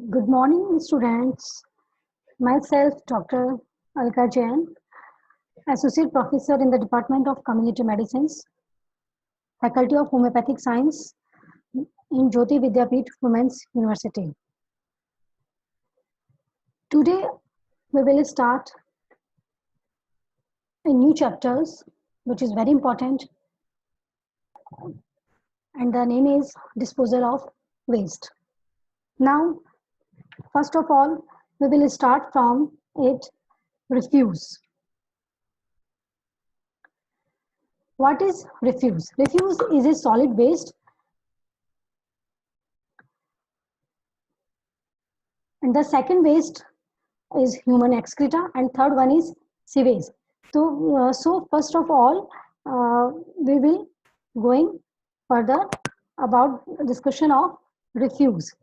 Good morning, students. Myself, Dr. Alka Jain, Associate Professor in the Department of Community Medicines, Faculty of Homeopathic Science in Jyoti Vidyapeeth Women's University. Today, we will start a new chapters, which is very important, and the name is Disposal of Waste. Now, first of all, we will start from it, refuse. What is refuse? Refuse is a solid waste, and the second waste is human excreta, and third one is sewage. So first of all, we will going further about discussion of refuse.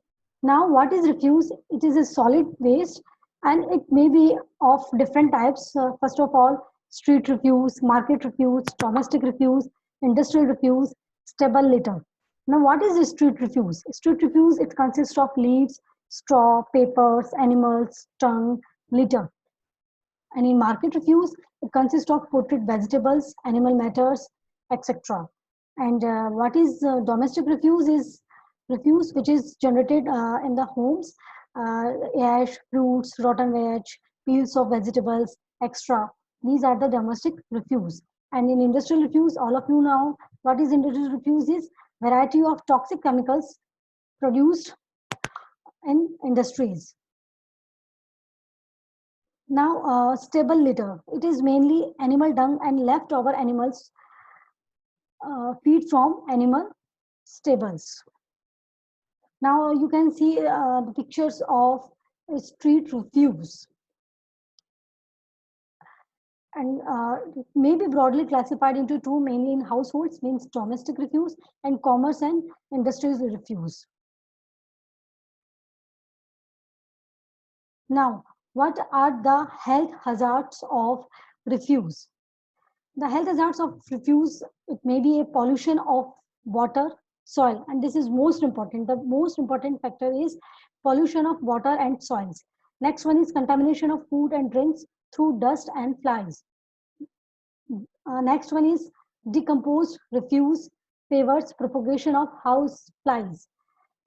Now, what is refuse? It is a solid waste, and it may be of different types. First of all, street refuse, market refuse, domestic refuse, industrial refuse, stable litter. Now, what is the street refuse? Street refuse, it consists of leaves, straw, papers, animals, tongue, litter. And in market refuse, it consists of potted vegetables, animal matters, etc. And what is domestic refuse is refuse which is generated in the homes, ash, fruits, rotten veg, peels of vegetables, extra. These are the domestic refuse. And in industrial refuse, all of you know what is industrial refuse is variety of toxic chemicals produced in industries. Now, stable litter. It is mainly animal dung and leftover animals feed from animal stables. Now you can see the pictures of street refuse, and may be broadly classified into two, mainly in households means domestic refuse, and commerce and industrial refuse. Now, what are the health hazards of refuse? The health hazards of refuse, it may be a pollution of water, soil, and this is most important. The most important factor is pollution of water and soils. Next one is contamination of food and drinks through dust and flies. Next one is decomposed refuse favors propagation of house flies.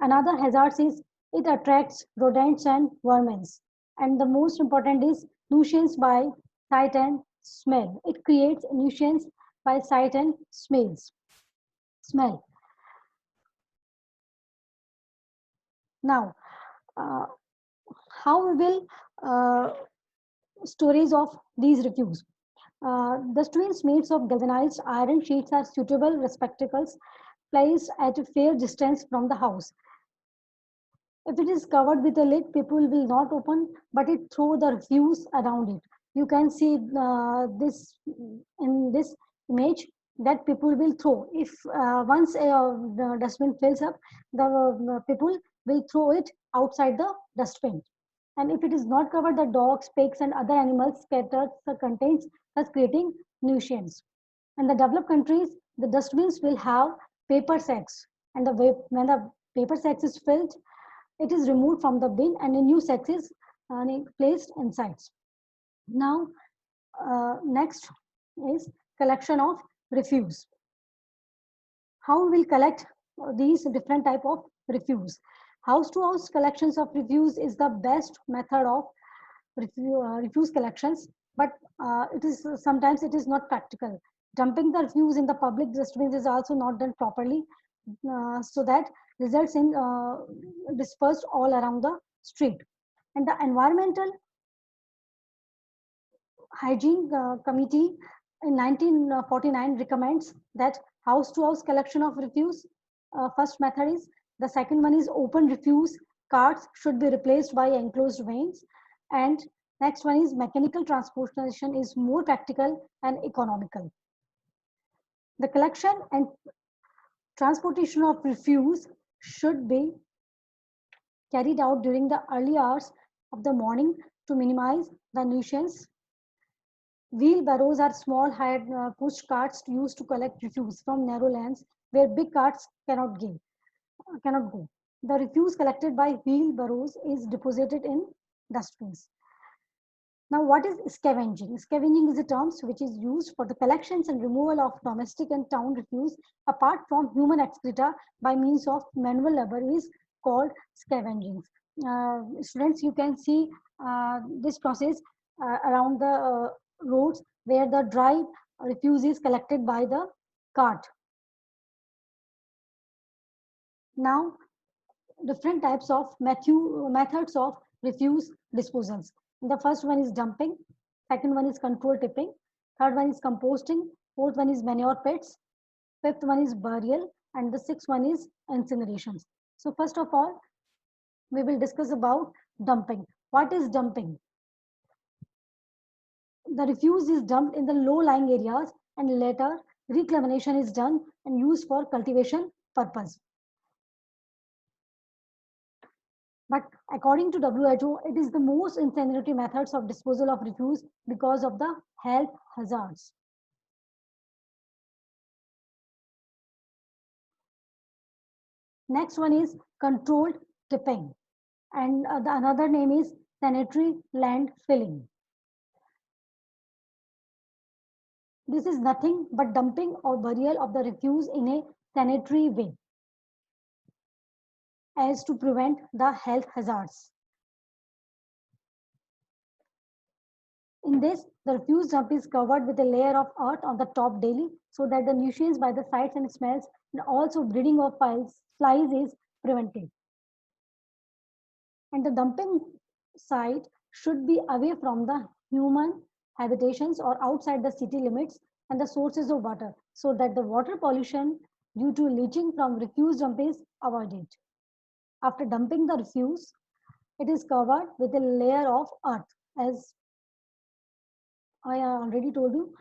Another hazard is it attracts rodents and vermins. And the most important is nuisance by sight and smell. It creates nuisance by sight and smell. Now, uh, how we will storage of these refuse? The streams made of galvanized iron sheets are suitable receptacles placed at a fair distance from the house. If it is covered with a lid, people will not open, but it throw the refuse around it. You can see this in this image that people will throw. If once the dustbin fills up, the people will throw it outside the dustbin. And if it is not covered, the dogs, pigs, and other animals scatter the contents, thus creating nuisance. In the developed countries, the dustbins will have paper sacks, and when the paper sacks is filled, it is removed from the bin and a new sack is placed inside. Now, next is collection of refuse. How we will collect these different type of refuse? House to house collections of refuse is the best method of refuse collections, but it is sometimes it is not practical. Dumping the refuse in the public dustbins is also not done properly, so that results in dispersed all around the street. And the environmental hygiene committee in 1949 recommends that house to house collection of refuse. First method is, the second one is open refuse carts should be replaced by enclosed vans, and next one is mechanical transportation is more practical and economical. The collection and transportation of refuse should be carried out during the early hours of the morning to minimize the nuisance. Wheelbarrows are small hired push carts used to collect refuse from narrow lanes where big carts cannot go. The refuse collected by wheelbarrows is deposited in dustbins. Now, what is scavenging? Scavenging is a term which is used for the collections and removal of domestic and town refuse apart from human excreta by means of manual labor is called scavenging. Students, you can see this process around the roads where the dry refuse is collected by the cart. Now, different types of methods of refuse disposals. The first one is dumping, second one is control tipping, third one is composting, fourth one is manure pits, fifth one is burial, and the sixth one is incinerations. So first of all, we will discuss about dumping. What is dumping? The refuse is dumped in the low-lying areas and later reclamation is done and used for cultivation purpose. But according to WHO, it is the most incendiary methods of disposal of refuse because of the health hazards. Next one is controlled tipping, and the another name is sanitary land filling. This is nothing but dumping or burial of the refuse in a sanitary way as to prevent the health hazards. In this, the refuse dump is covered with a layer of earth on the top daily so that the nutrients by the sights and smells and also breeding of flies is prevented. And the dumping site should be away from the human habitations or outside the city limits and the sources of water so that the water pollution due to leaching from refuse dump is avoided. After dumping the refuse, it is covered with a layer of earth as I already told you.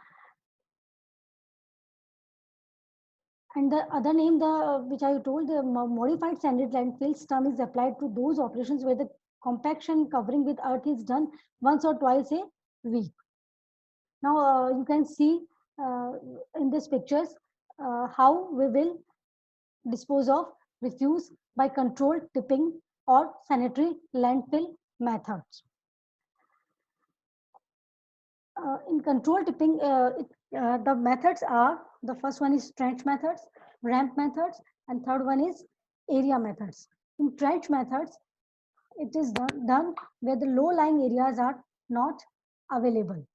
And the other name, the which I told, the modified sanded landfills term is applied to those operations where the compaction covering with earth is done once or twice a week. Now you can see in these pictures how we will dispose of refuse by controlled tipping or sanitary landfill methods. In control tipping, the methods are, the first one is trench methods, ramp methods, and third one is area methods. In trench methods, it is done where the low-lying areas are not available.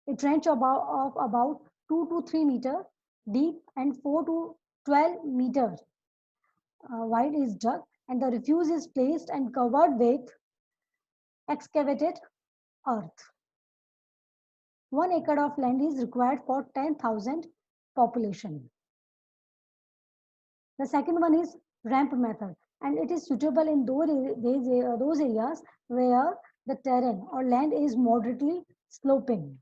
A trench of about 2 to 3 meter deep and 4 to 12 meters wide is dug, and the refuse is placed and covered with excavated earth. 1 acre of land is required for 10,000 population. The second one is ramp method, and it is suitable in those areas where the terrain or land is moderately sloping.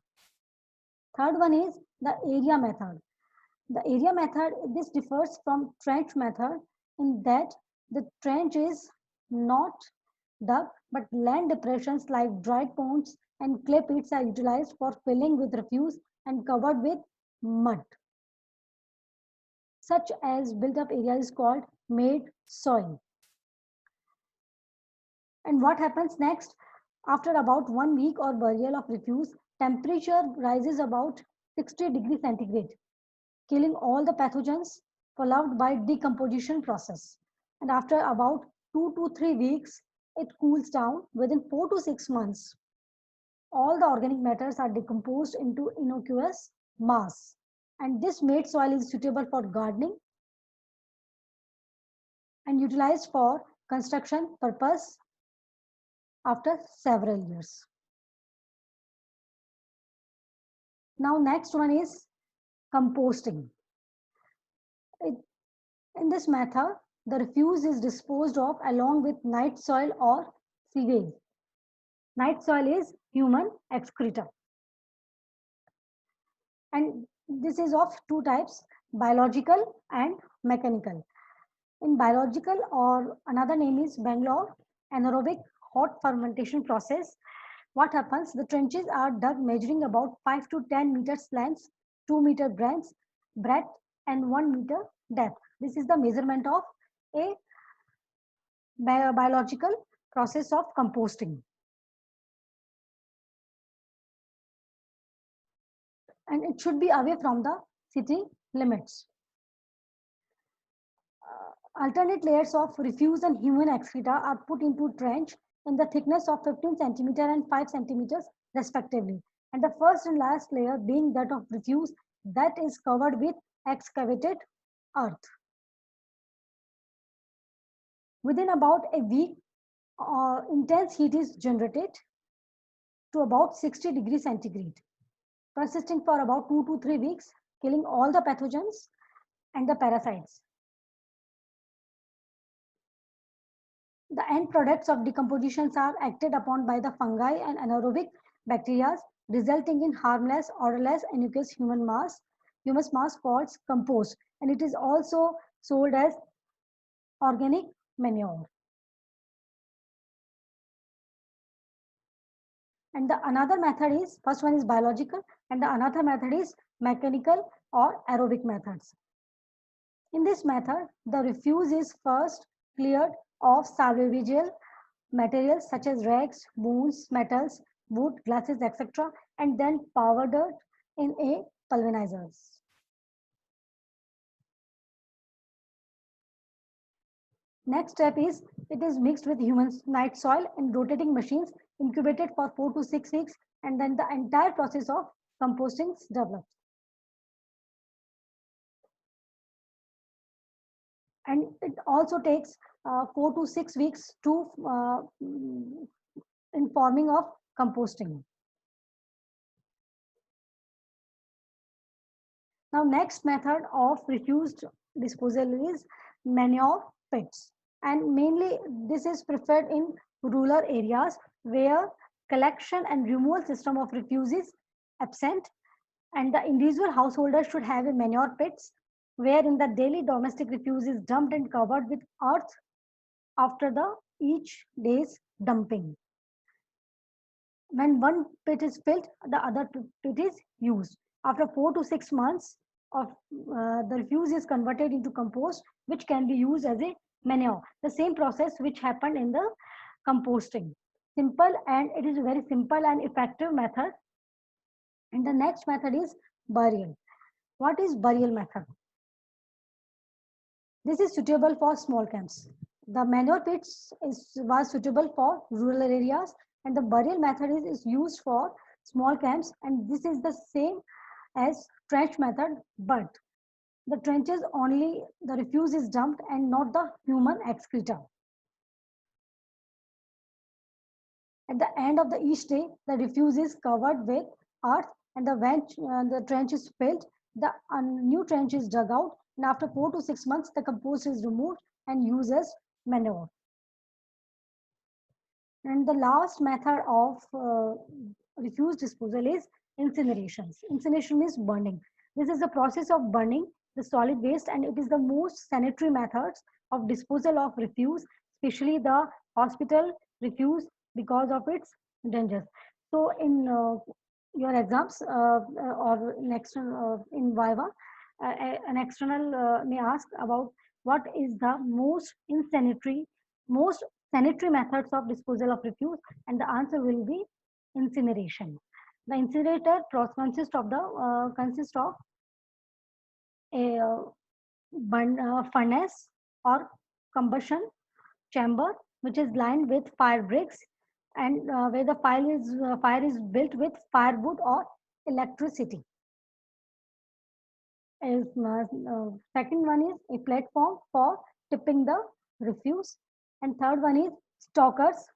Third one is the area method. The area method, this differs from trench method in that the trench is not dug, but land depressions like dry ponds and clay pits are utilized for filling with refuse and covered with mud. Such as built-up area is called made soil. And what happens next? After about 1 week or burial of refuse, temperature rises about 60 degrees centigrade, killing all the pathogens followed by decomposition process. And after about 2 to 3 weeks, it cools down. Within 4 to 6 months, all the organic matters are decomposed into innocuous mass. And this made soil is suitable for gardening and utilized for construction purpose after several years. Now next one is composting. In this method, the refuse is disposed of along with night soil or sewage. Night soil is human excreta. And this is of two types, biological and mechanical. In biological, or another name is Bangalore anaerobic hot fermentation process, what happens? The trenches are dug measuring about 5 to 10 meters length, 2 meter breadth, and 1 meter depth. This is the measurement of a biological process of composting. And it should be away from the city limits. Alternate layers of refuse and human excreta are put into trench in the thickness of 15 centimeter and 5 centimeters respectively. And the first and last layer being that of refuse that is covered with excavated earth. Within about a week, intense heat is generated to about 60 degrees centigrade, persisting for about 2 to 3 weeks, killing all the pathogens and the parasites. The end products of decompositions are acted upon by the fungi and anaerobic bacteria, resulting in harmless, odorless, and aqueous humus mass called compost. And it is also sold as organic manure. And the another method is, first one is biological, and the another method is mechanical or aerobic methods. In this method, the refuse is first cleared of salvageable materials such as rags, bones, metals, wood, glasses, etc., and then powdered in a pulverizers. Next step is it is mixed with human night soil in rotating machines, incubated for 4 to 6 weeks, and then the entire process of composting develops. And it also takes 4 to 6 weeks to in forming of composting. Now, next method of refuse disposal is manure pits. And mainly this is preferred in rural areas where collection and removal system of refuse is absent, and the individual householder should have a manure pits wherein the daily domestic refuse is dumped and covered with earth after the each day's dumping. When one pit is filled, the other pit is used. After 4 to 6 months of the refuse is converted into compost, which can be used as a manure. The same process which happened in the composting. Simple, and it is a very simple and effective method. And the next method is burial. What is burial method? This is suitable for small camps. The manure pits was suitable for rural areas, and the burial method is used for small camps, and this is the same as trench method, but the trenches only the refuse is dumped and not the human excreta. At the end of the each day, the refuse is covered with earth, and the trench is filled, the new trench is dug out, and after 4 to 6 months, the compost is removed and used as manure. And the last method of refuse disposal is incinerations. Incineration is burning. This is the process of burning the solid waste, and it is the most sanitary methods of disposal of refuse, especially the hospital refuse, because of its dangers. So in your exams or next in Viva, an external may ask about what is the most sanitary methods of disposal of refuse, and the answer will be incineration. The incinerator consists of a furnace or combustion chamber which is lined with fire bricks, and where the fire is built with firewood or electricity. Second one is a platform for tipping the refuse, and third one is stalkers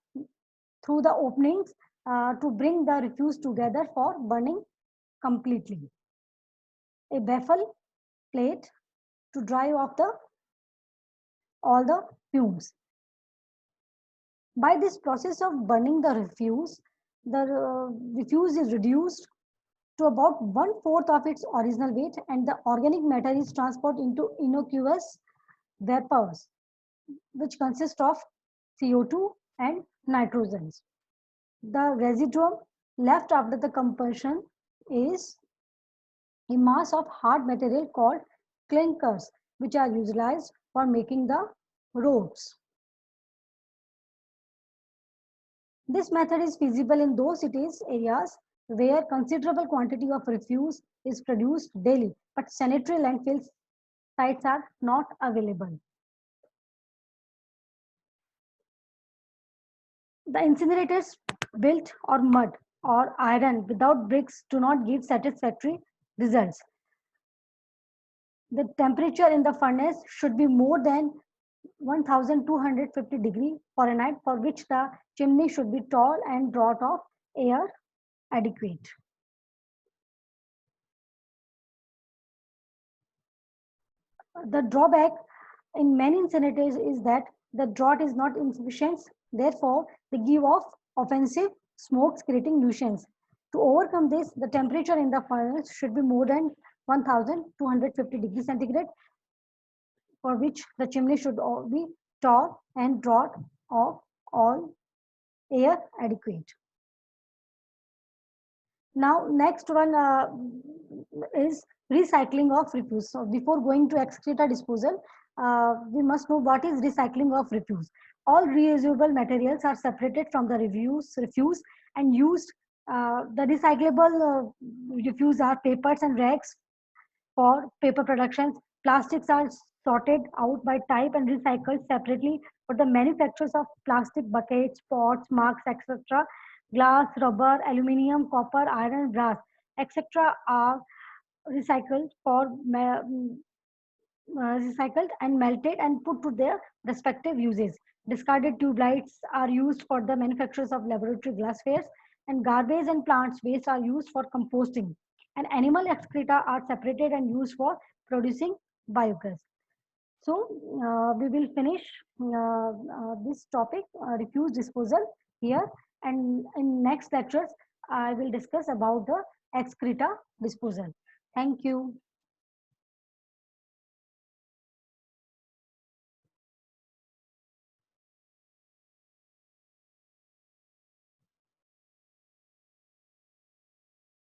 through the openings to bring the refuse together for burning completely. A baffle plate to drive off all the fumes. By this process of burning the refuse is reduced to about 1/4 of its original weight, and the organic matter is transported into innocuous vapors, which consist of CO2 and nitrogens. The residuum left after the combustion is a mass of hard material called clinkers, which are utilized for making the roads. This method is feasible in those cities areas where considerable quantity of refuse is produced daily, but sanitary landfill sites are not available. The incinerators built or mud or iron without bricks do not give satisfactory results. The temperature in the furnace should be more than 1250 degree Fahrenheit, for which the chimney should be tall and draught of air adequate. The drawback in many incinerators is that the draught is not insufficient. Therefore, they give off offensive smokes creating nuisance. To overcome this, the temperature in the furnace should be more than 1250 degrees centigrade, for which the chimney should be tall and draught of all air adequate. Now, next one is recycling of refuse. So, before going to excreta disposal, we must know what is recycling of refuse. All reusable materials are separated from the refuse and used. The recyclable refuse are papers and rags for paper productions. Plastics are sorted out by type and recycled separately for the manufacturers of plastic buckets, pots, mugs, etc. Glass, rubber, aluminium, copper, iron, brass, etc. are recycled for recycled and melted and put to their respective uses. Discarded tube lights are used for the manufacturers of laboratory glasswares, and garbage and plants waste are used for composting. And animal excreta are separated and used for producing biogas. So we will finish this topic, refuse disposal here, and in next lectures I will discuss about the excreta disposal. Thank you.